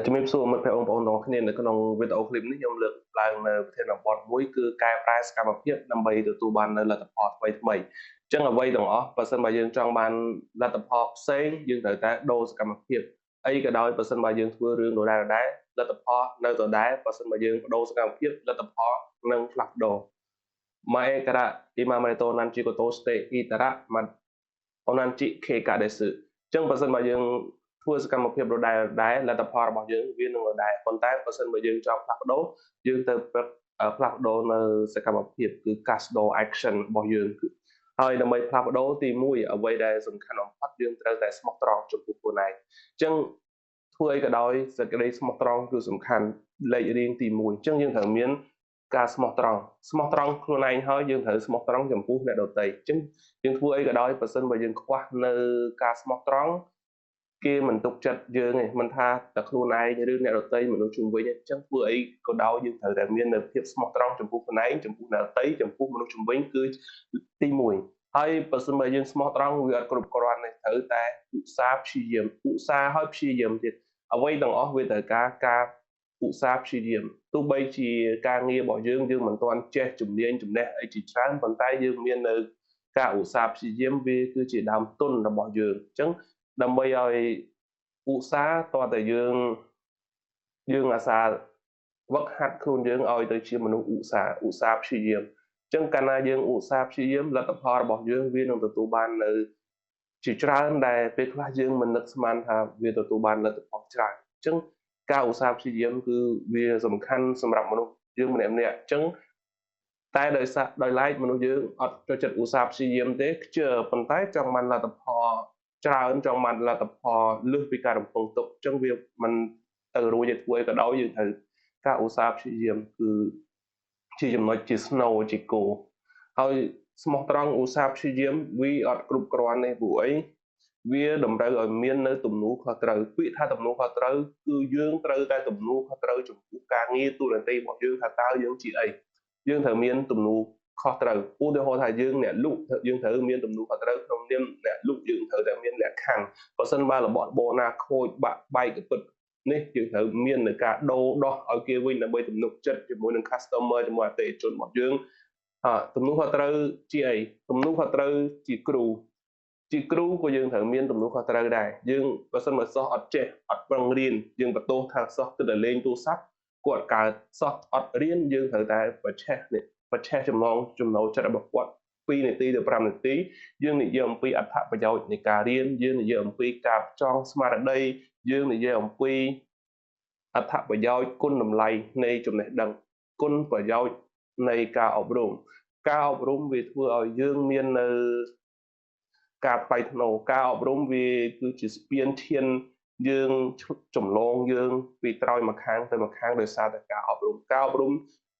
ជំរាបសួរមិត្តភក្តិបងប្អូនទាំងអស់គ្នានៅក្នុងវីដេអូឃ្លីបនេះខ្ញុំលើកឡើងនៅប្រធានបទមួយគឺកែប្រែសកម្មភាពដើម្បីទទួលបាននូវលទ្ធផលថ្មីថ្មីអញ្ចឹងអ្វីទាំងអស់បើសិនបើយើងចង់បានលទ្ធផលផ្សេងយើងត្រូវតែដូរសកម្មភាពអីក៏ដោយបើសិនបើយើងធ្វើរឿងដដែលៗលទ្ធផលនៅដដែលបើសិនបើយើងបដូរសកម្មភាពលទ្ធផលនឹងផ្លាស់ប្ដូរ Mae kara imam reto nanchi ko toste itara mat onanchi ke kadesu អញ្ចឹងបើសិនបើយើងធ្វើសកម្មភាពដដែលលទ្ធផលរបស់យើងវានឹងដដែលប៉ុន្តែបើសិនបើយើងចង់ផ្លាស់ប្ដូរយើងត្រូវផ្លាស់ប្ដូរនៅសកម្មភាពគឺការស្ដូរ action របស់យើងហើយដើម្បីផ្លាស់ប្ដូរទី1អ្វីដែលសំខាន់បំផុតយើងត្រូវតែស្មោះត្រង់ចំពោះខ្លួនឯងអញ្ចឹងធ្វើអីក៏ដោយសេចក្តីស្មោះត្រង់គឺសំខាន់លេខរៀងទី1អញ្ចឹងយើងត្រូវមានការស្មោះត្រង់ខ្លួនឯងហើយយើងត្រូវស្មោះត្រង់ចំពោះអ្នកដទៃអញ្ចឹងយើងធ្វើអីក៏ដោយបើសិនបើយើងខ្វះនៅការស្មោះត្រង់គេមិនទុកចិត្តយើងទេមិនថាតែខ្លួនឯងឬអ្នកដទៃមនុស្សជុំវិញទេអញ្ចឹងធ្វើអីក៏ដោយយើងត្រូវតែមាននៅភាពស្មោះត្រង់ចំពោះខ្លួនឯងចំពោះអ្នកដទៃចំពោះមនុស្សជុំវិញគឺទី1ហើយបើសិនបើយើងស្មោះត្រង់វាអត់គ្រប់គ្រាន់ទេត្រូវតែឧស្សាហ៍ព្យាយាមឧស្សាហ៍ហើយព្យាយាមទៀតអ្វីទាំងអស់វាត្រូវការឧស្សាហ៍ព្យាយាមទោះបីជាការងាររបស់យើងមិនទាន់ចេះជំនាញចំណេះអីជាច្រើនប៉ុន្តែយើងមាននៅការឧស្សាហ៍ព្យាយាមវាគឺជាដើមទុនរបស់យើងអញ្ចឹងដើម្បីឲ្យឧស្សាហ៍តើតែយើងអាសាវឹកហាត់ខ្លួនយើងឲ្យទៅជាមនុស្សឧស្សាហ៍ព្យាយាមអញ្ចឹងកាលណាយើងឧស្សាហ៍ព្យាយាមលទ្ធផលរបស់យើងវានឹងទទួលបាននៅជាច្រើនដែលពេលខ្លះយើងមិននឹកស្មានថាវាទទួលបានលទ្ធផលច្រើនអញ្ចឹងការឧស្សាហ៍ព្យាយាមគឺវាសំខាន់សម្រាប់មនុស្សយើងម្នាក់ៗអញ្ចឹងតែដោយឡែកមនុស្សយើងអត់ចូលចិត្តឧស្សាហ៍ព្យាយាមទេខ្ជិលប៉ុន្តែចង់បានលទ្ធផលច្រើនចង់បានលទ្ធផលលើសពីការរំពឹងទុកអញ្ចឹងវាមិនទៅរួចទេធ្វើអីក៏ដោយយើងត្រូវការឧស្សាហ៍ព្យាយាមគឺជាចំណុចជាស្នូលជាគោលហើយស្មោះត្រង់ឧស្សាហ៍ព្យាយាមវាអត់គ្រប់គ្រាន់ទេព្រោះអីវាតម្រូវឲ្យមាននៅទំនួលខុសត្រូវពាក្យថាទំនួលខុសត្រូវគឺយើងត្រូវតែទំនួលខុសត្រូវចំពោះការងារទូនាទីរបស់យើងថាតើយើងជាអីយើងត្រូវមានទំនួលខុសត្រូវឧទាហរណ៍ថាយើងអ្នកលក់យើងត្រូវមានទំនួលខុសត្រូវក្នុងនាមអ្នកលក់យើងត្រូវតែមានលក្ខខណ្ឌបើសិនបើរបស់របរណាខូចបាក់បែកកពិតនេះយើងត្រូវមាននៅការដូរដោះឲ្យគេវិញដើម្បីទំនុកចិត្តជាមួយនឹង customer ជាមួយអតិថិជនរបស់យើងទំនួលខុសត្រូវជាអីទំនួលខុសត្រូវជាគ្រូក៏យើងត្រូវមានទំនួលខុសត្រូវដែរយើងបើសិនបើសិស្សអត់ចេះអត់ប្រឹងរៀនយើងបន្ទោសថាសិស្សគិតតែលេងទូរស័ព្ទគាត់កើតសិស្សអត់រៀនយើងត្រូវតែបញ្ឆេះចំណងចំណូលចិត្តរបស់គាត់2នាទីទៅ5នាទីយើងនិយាយអំពីអត្ថប្រយោជន៍នៃការរៀនយើងនិយាយអំពីការចងស្មារតីយើងនិយាយអំពីអត្ថប្រយោជន៍គុណតម្លៃនៃចំណេះដឹងគុណប្រយោជន៍នៃការអប់រំវាធ្វើឲ្យយើងមាននៅការថ្លៃថ្នូរការអប់រំវាគឺជាស្ពានឈានយើងចម្លងយើងពីត្រើយមកខាងទៅមកខាងដោយសារតែការអប់រំ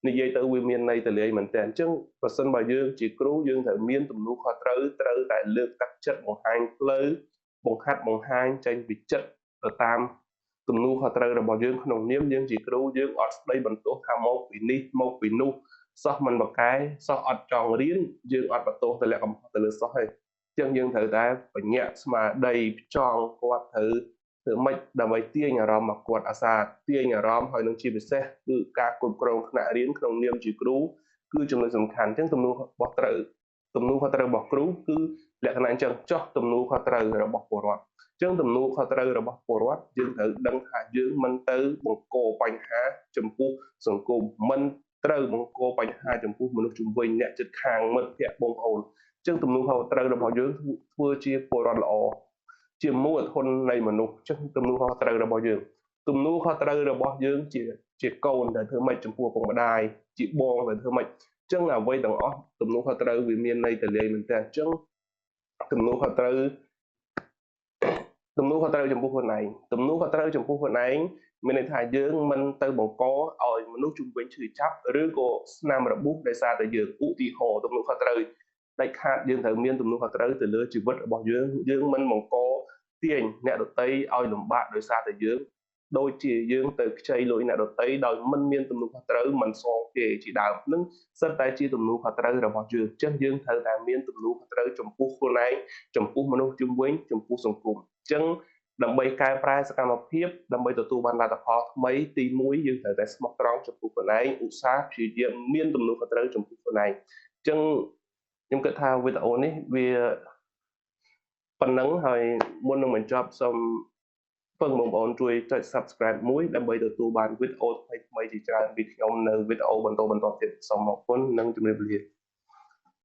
និយាយទៅវាមានន័យទៅលាយមែនតើអញ្ចឹងបើសិនបើយើងជាគ្រូយើងត្រូវមានទំនួលខុសត្រូវតែលើកទឹកចិត្តបង្ហាញផ្លូវបង្ហាត់បង្ហាញចេញពីចិត្តទៅតាមទំនួលខុសត្រូវរបស់យើងក្នុងនាមយើងជាគ្រូយើងអត់ស្ដីបន្ទោសថាមកពីនេះមកពីនោះសិស្សមិនបកកែសិស្សអត់ចង់រៀនយើងអត់បន្ទោសទម្លាក់កំហុសទៅលើសិស្សទេចឹងយើងត្រូវតែបញ្ញាក់ស្មារតីចង់គាត់ត្រូវធ្វើម៉េចដើម្បីទាញអារម្មណ៍របស់គាត់អាសាទាញអារម្មណ៍ហើយនឹងជាពិសេសគឺការគ្រប់គ្រងថ្នាក់រៀនក្នុងនាមជាគ្រូគឺចំណុចសំខាន់ចឹងទំនួលខុសត្រូវរបស់គ្រូគឺលក្ខណៈអញ្ចឹងចោះទំនួលខុសត្រូវរបស់ពលរដ្ឋចឹងទំនួលខុសត្រូវរបស់ពលរដ្ឋយើងត្រូវដឹងថាយើងមិនទៅបង្កបញ្ហាចំពោះសង្គមមិនត្រូវបង្កបញ្ហាចំពោះមនុស្សជុំវិញអ្នកជិតខាងមិត្តភ័ក្តិបងប្អូនចឹងទំនួលខុសត្រូវរបស់យើងធ្វើជាពលរដ្ឋល្អជាមូលធននៃមនុស្សចឹងទំនួលខុសត្រូវរបស់យើងជាកូនដែលធ្វើម៉េចចំពោះឪពុកម្ដាយជាបងដែលធ្វើម៉េចចឹងអ្វីទាំងអស់ទំនួលខុសត្រូវវាមានន័យទៅលាយមែនតើអញ្ចឹងទំនួលខុសត្រូវចំពោះខ្លួនឯងមានន័យថាយើងមិនទៅបង្កឲ្យមនុស្សជុំវិញឈឺចាប់ឬក៏ស្នាមរបួសដោយសារតែយើងឧទាហរណ៍ទំនួលខុសត្រូវដាច់ខាតយើងត្រូវមានទំនួលខុសត្រូវទៅលើជីវិតរបស់យើងមិនបង្កទាញអ្នកដទៃឲ្យលំបាកដោយសារតែយើងដូចជាយើងទៅខ្ចីលុយអ្នកដទៃដោយមិនមានទំនួលខុសត្រូវមិនសងគេជាដើមនឹងសិតតែជាទំនួលខុសត្រូវរបស់យើងអញ្ចឹងយើងត្រូវតែមានទំនួលខុសត្រូវចំពោះខ្លួនឯងចំពោះមនុស្សជុំវិញចំពោះសង្គមអញ្ចឹង ដើម្បីកែប្រែសកម្មភាពដើម្បីទទួលបានលទ្ធផលថ្មីទី1យើងត្រូវតែស្មោះត្រង់ចំពោះខ្លួនឯងឧស្សាហ៍ព្យាយាមមានទំនួលខុសត្រូវចំពោះខ្លួនឯងអញ្ចឹងខ្ញុំគិតថាវីដេអូនេះវាប៉ុណ្ណឹងហើយមុននឹងបញ្ចប់សូមពឹងបងប្អូនជួយចុច Subscribe មួយដើម្បីទទួលបានវីដេអូថ្មីៗជាច្រើនពីខ្ញុំនៅវីដេអូបន្តទៀតសូមអរគុណនិងជម្រាបលា